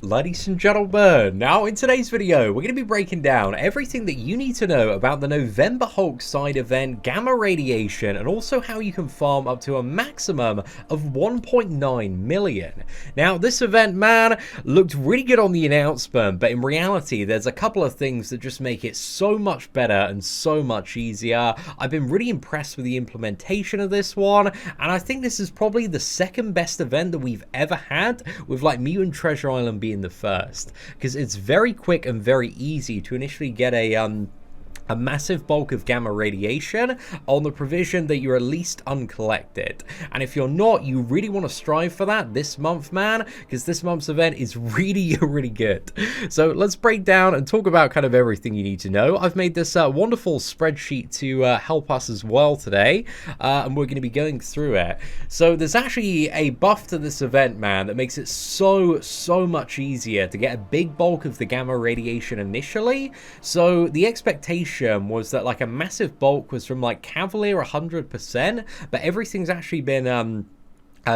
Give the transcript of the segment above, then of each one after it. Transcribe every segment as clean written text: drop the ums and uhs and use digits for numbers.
Ladies and gentlemen, now in today's video, we're going to be breaking down everything that you need to know about the November Hulk side event, gamma radiation, and also how you can farm up to a maximum of 1.9 million. Now, this event, man, looked really good on the announcement, but in reality, there's a couple of things that just make it so much better and so much easier. I've been really impressed with the implementation of this one, and I think this is probably the second best event that we've ever had, with like Mutant Treasure Island being the first, because it's very quick and very easy to initially get a massive bulk of gamma radiation on the provision that you're at least uncollected. And if you're not, you really want to strive for that this month, man, because this month's event is really, really good. So let's break down and talk about kind of everything you need to know. I've made this wonderful spreadsheet to help us as well today, and we're going to be going through it. So there's actually a buff to this event, man, that makes it so much easier to get a big bulk of the gamma radiation initially. So the expectation was that like a massive bulk was from like Cavalier 100%, but everything's actually been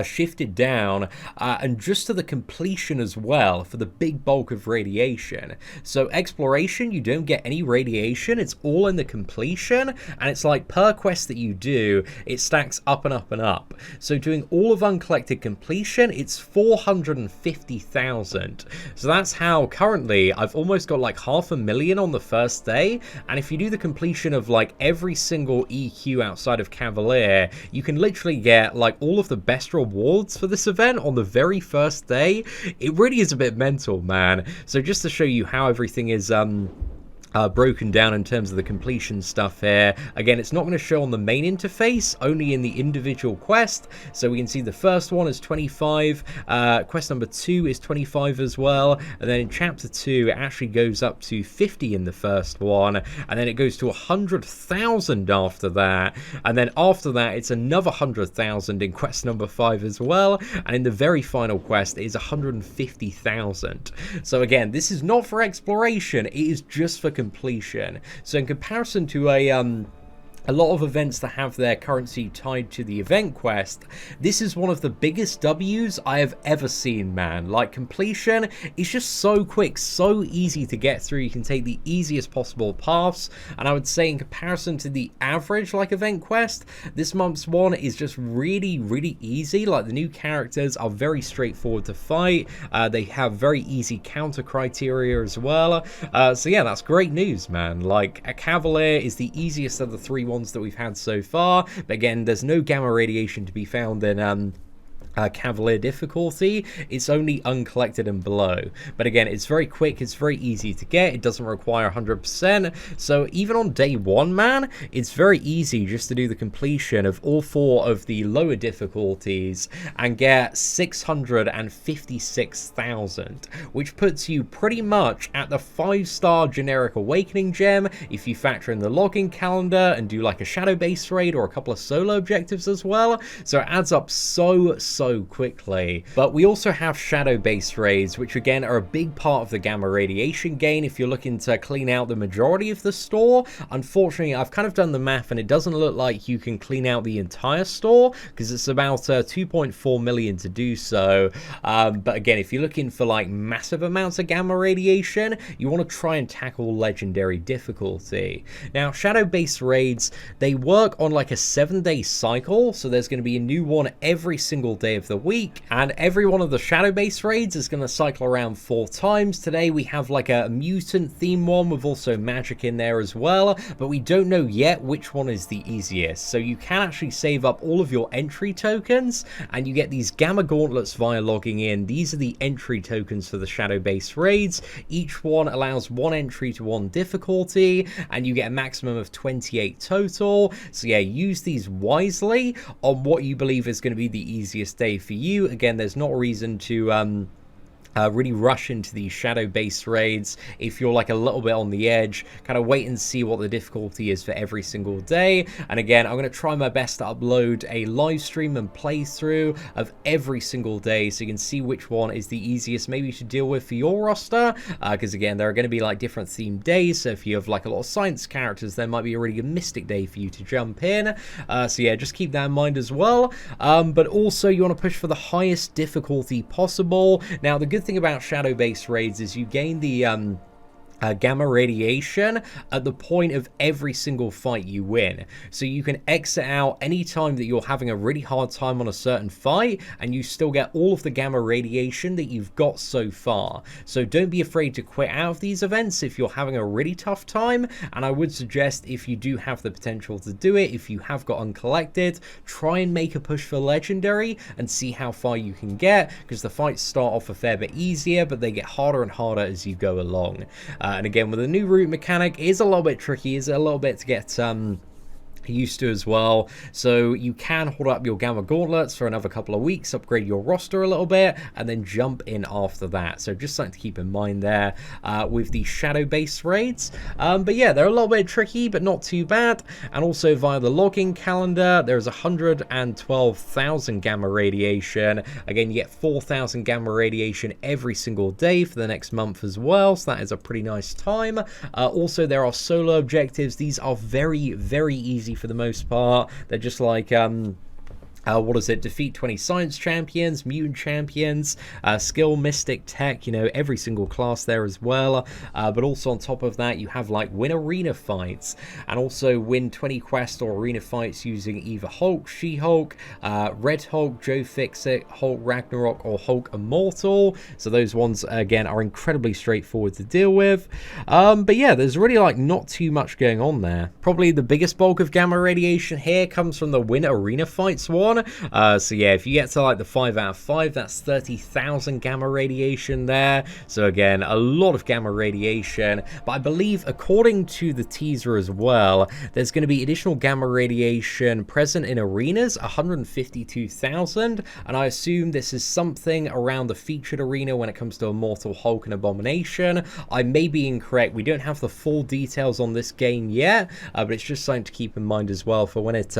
shifted down and just to the completion as well for the big bulk of radiation. So exploration, you don't get any radiation, it's all in the completion, and it's like per quest that you do, it stacks up and up and up. So doing all of uncollected completion, it's 450,000. So that's how currently I've almost got like 500,000 on the first day, and if you do the completion of like every single EQ outside of Cavalier, you can literally get like all of the best rewards for this event on the very first day. It really is a bit mental, man. So just to show you how everything is broken down in terms of the completion stuff here. Again, it's not going to show on the main interface, only in the individual quest. So we can see the first one is 25, quest number 2 is 25 as well, and then in chapter 2 it actually goes up to 50 in the first one, and then it goes to 100,000 after that, and then after that it's another 100,000 in quest number 5 as well, and in the very final quest it is 150,000. So again, this is not for exploration, it is just for completion. So in comparison to a lot of events that have their currency tied to the event quest, this is one of the biggest W's I have ever seen, man. Like, completion is just so quick, so easy to get through. You can take the easiest possible paths, and I would say in comparison to the average like event quest, this month's one is just really easy. Like, the new characters are very straightforward to fight. They have very easy counter criteria as well. So yeah, that's great news, man. Like, a Cavalier is the easiest of the three ones that we've had so far, but again, there's no gamma radiation to be found in Cavalier difficulty. It's only uncollected and below, but again, it's very quick, it's very easy to get, it doesn't require 100%. So even on day one, man, it's very easy just to do the completion of all 4 of the lower difficulties and get 656,000, which puts you pretty much at the 5-star generic awakening gem if you factor in the login calendar and do like a shadow base raid or a couple of solo objectives as well. So it adds up so quickly. But we also have shadow base raids, which again are a big part of the gamma radiation gain if you're looking to clean out the majority of the store. Unfortunately, I've kind of done the math and it doesn't look like you can clean out the entire store because it's about 2.4 million to do so. But again, if you're looking for like massive amounts of gamma radiation, you want to try and tackle legendary difficulty. Now, shadow base raids, they work on like a 7-day cycle, so there's going to be a new one every single day of the week, and every one of the shadow base raids is going to cycle around 4 times. Today we have like a mutant theme one with also magic in there as well, but we don't know yet which one is the easiest. So you can actually save up all of your entry tokens and you get these gamma gauntlets via logging in. These are the entry tokens for the shadow base raids. Each one allows 1 entry to 1 difficulty, and you get a maximum of 28 total. So yeah, use these wisely on what you believe is going to be the easiest day for you. Again, there's not a reason to really rush into these shadow base raids. If you're like a little bit on the edge, kind of wait and see what the difficulty is for every single day. And again, I'm going to try my best to upload a live stream and playthrough of every single day so you can see which one is the easiest maybe to deal with for your roster, because again, there are going to be like different themed days. So if you have like a lot of science characters, there might be a really good mystic day for you to jump in. So yeah, just keep that in mind as well. But also you want to push for the highest difficulty possible. Now, the good thing about shadow-based raids is you gain the gamma radiation at the point of every single fight you win. So you can exit out any time that you're having a really hard time on a certain fight, and you still get all of the gamma radiation that you've got so far. So don't be afraid to quit out of these events if you're having a really tough time, and I would suggest, if you do have the potential to do it, if you have got uncollected, try and make a push for legendary and see how far you can get, because the fights start off a fair bit easier, but they get harder and harder as you go along. And again, with the new route mechanic, it is a little bit tricky, it's a little bit to get used to as well. So you can hold up your gamma gauntlets for another couple of weeks, upgrade your roster a little bit, and then jump in after that. So just something to keep in mind there with the shadow based raids. But yeah, they're a little bit tricky, but not too bad. And also via the logging calendar, there's 112,000 gamma radiation. Again, you get 4,000 gamma radiation every single day for the next month as well, so that is a pretty nice time. Also, there are solo objectives. These are very, very easy for the most part. They're just like what is it? Defeat 20 science champions, mutant champions, skill, mystic, tech, you know, every single class there as well. But also on top of that, you have like win arena fights, and also win 20 quest or arena fights using either Hulk, She-Hulk, Red Hulk, Joe Fixit, Hulk Ragnarok, or Hulk Immortal. So those ones, again, are incredibly straightforward to deal with. But yeah, there's really like not too much going on there. Probably the biggest bulk of gamma radiation here comes from the win arena fights one. So yeah, if you get to like the 5 out of 5, that's 30,000 gamma radiation there. So again, a lot of gamma radiation. But I believe, according to the teaser as well, there's going to be additional gamma radiation present in arenas, 152,000. And I assume this is something around the featured arena when it comes to Immortal Hulk and Abomination. I may be incorrect. We don't have the full details on this game yet, but it's just something to keep in mind as well for when it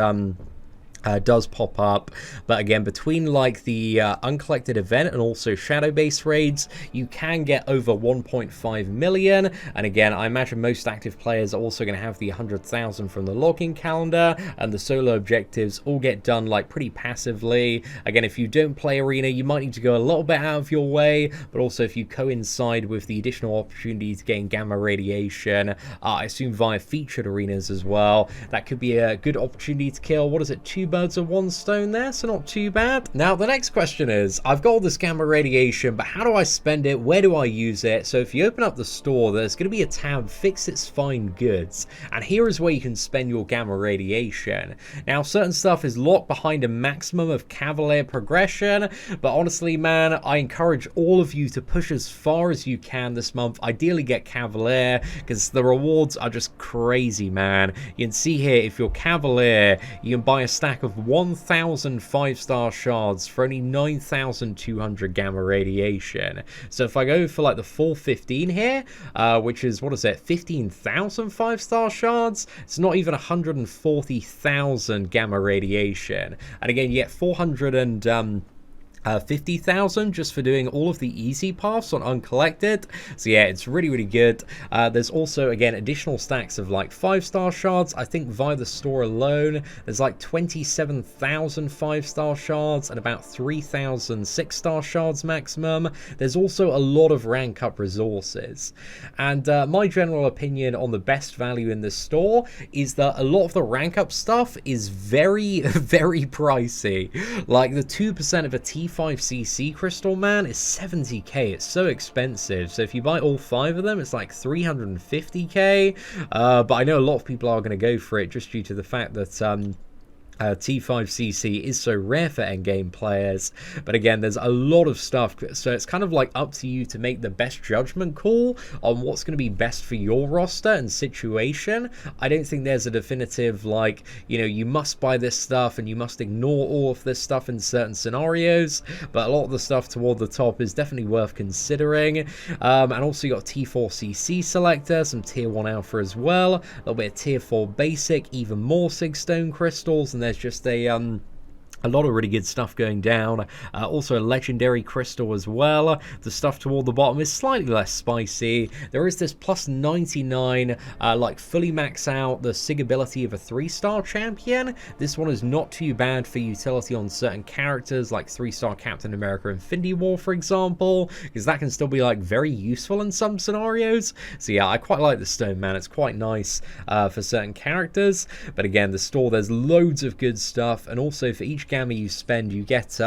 does pop up. But again, between like the uncollected event and also shadow base raids, you can get over 1.5 million. And again, I imagine most active players are also going to have the 100,000 from the logging calendar, and the solo objectives all get done like pretty passively. Again, if you don't play arena, you might need to go a little bit out of your way, but also if you coincide with the additional opportunity to gain gamma radiation, I assume via featured arenas as well, that could be a good opportunity to kill, what is it, 2 birds of 1 stone there, so not too bad. Now the next question is, I've got all this gamma radiation, but how do I spend it? Where do I use it? So if you open up the store, there's going to be a tab, Fix Its Fine Goods, and here is where you can spend your gamma radiation. Now certain stuff is locked behind a maximum of Cavalier progression, but honestly man, I encourage all of you to push as far as you can this month, ideally get Cavalier, because the rewards are just crazy, man. You can see here, if you're Cavalier, you can buy a stack of 1,000 5-star shards for only 9,200 gamma radiation. So if I go for like the full 15 here, which is, what is it, 15,000 5-star shards, it's not even 140,000 gamma radiation. And again, you get 50,000 just for doing all of the easy paths on uncollected. So yeah, it's really, really good. There's also, again, additional stacks of like 5-star shards. I think via the store alone, there's like 27,000 5-star shards and about 3,000 6-star shards maximum. There's also a lot of rank up resources. And my general opinion on the best value in this store is that a lot of the rank up stuff is very, very pricey. Like the 2% of a T5cc crystal, man, is 70k. It's so expensive. So if you buy all 5 of them, it's like 350k. But I know a lot of people are going to go for it just due to the fact that T5cc is so rare for endgame players. But again, there's a lot of stuff, so it's kind of like up to you to make the best judgment call on what's going to be best for your roster and situation. I don't think there's a definitive, like, you know, you must buy this stuff and you must ignore all of this stuff in certain scenarios, but a lot of the stuff toward the top is definitely worth considering. And also you got T4cc selector, some tier 1 alpha as well, a little bit of tier 4 basic, even more sig stone crystals, and there's just a A lot of really good stuff going down. Also a legendary crystal as well. The stuff toward the bottom is slightly less spicy. There is this plus 99, like fully max out the sig ability of a 3-star champion. This one is not too bad for utility on certain characters like 3-star Captain America Infinity War, for example, because that can still be like very useful in some scenarios. So yeah, I quite like the stone, man. It's quite nice for certain characters. But again, the store, there's loads of good stuff, and also for each gamma you spend, you get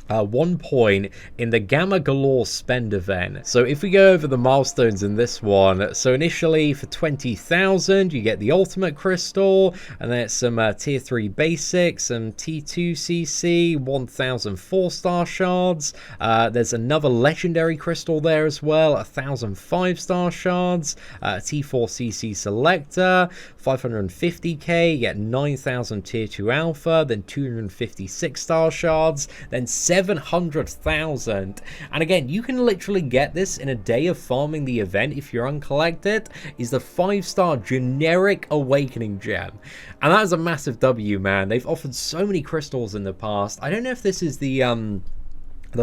1 point in the Gamma Galore spend event. So if we go over the milestones in this one, so initially for 20,000 you get the ultimate crystal, and then it's some tier 3 basics, some T2 CC, 1,000 4-star shards. There's another legendary crystal there as well, 1,000 5-star shards, T4 CC selector, 550k, you get 9,000 tier 2 alpha, then 256 star shards, then 700,000. And again, you can literally get this in a day of farming the event if you're uncollected, is the 5-star generic awakening gem. And that is a massive W, man. They've offered so many crystals in the past. I don't know if this is the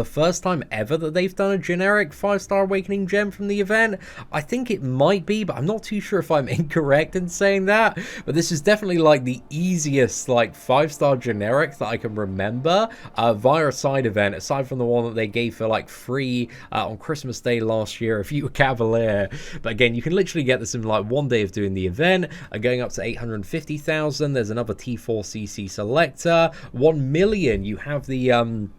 first time ever that they've done a generic 5-star awakening gem from the event. I think it might be, but I'm not too sure if I'm incorrect in saying that. But this is definitely like the easiest like 5-star generic that I can remember via a side event, aside from the one that they gave for like free on Christmas Day last year if you were Cavalier. But again, you can literally get this in like 1 day of doing the event, going up to 850,000. There's another T4 CC selector, 1 million. You have the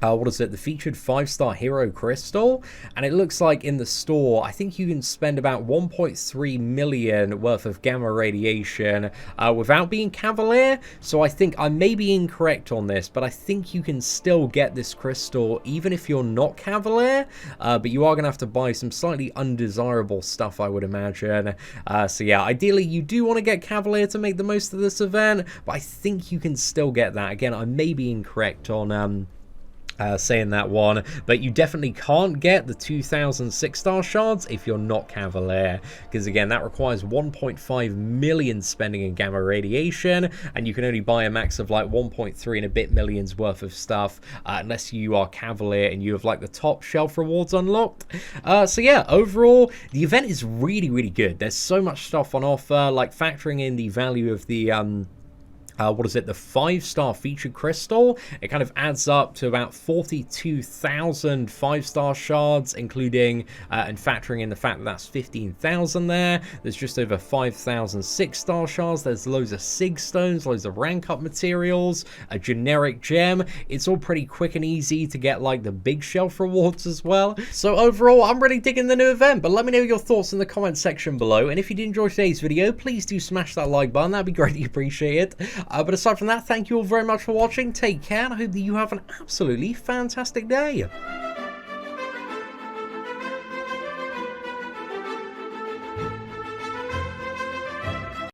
what is it, the featured 5-star hero crystal, and it looks like in the store I think you can spend about 1.3 million worth of gamma radiation without being Cavalier. So I think I may be incorrect on this, but I think you can still get this crystal even if you're not Cavalier, but you are gonna have to buy some slightly undesirable stuff, I would imagine. So yeah, ideally you do want to get Cavalier to make the most of this event, but I think you can still get that. Again, I may be incorrect on saying that one, but you definitely can't get the 2,000 6-star shards if you're not Cavalier, because again that requires 1.5 million spending in gamma radiation, and you can only buy a max of like 1.3 and a bit millions worth of stuff unless you are Cavalier and you have like the top shelf rewards unlocked. So yeah, overall the event is really good. There's so much stuff on offer, like factoring in the value of the what is it, the 5-star featured crystal. It kind of adds up to about 42,000 5-star shards, including and factoring in the fact that that's 15,000 there. There's just over 5,000 6-star shards. There's loads of sig stones, loads of rank up materials, a generic gem. It's all pretty quick and easy to get like the big shelf rewards as well. So overall, I'm really digging the new event, but let me know your thoughts in the comment section below. And if you did enjoy today's video, please do smash that like button. That'd be greatly appreciated. But aside from that, thank you all very much for watching. Take care, and I hope that you have an absolutely fantastic day.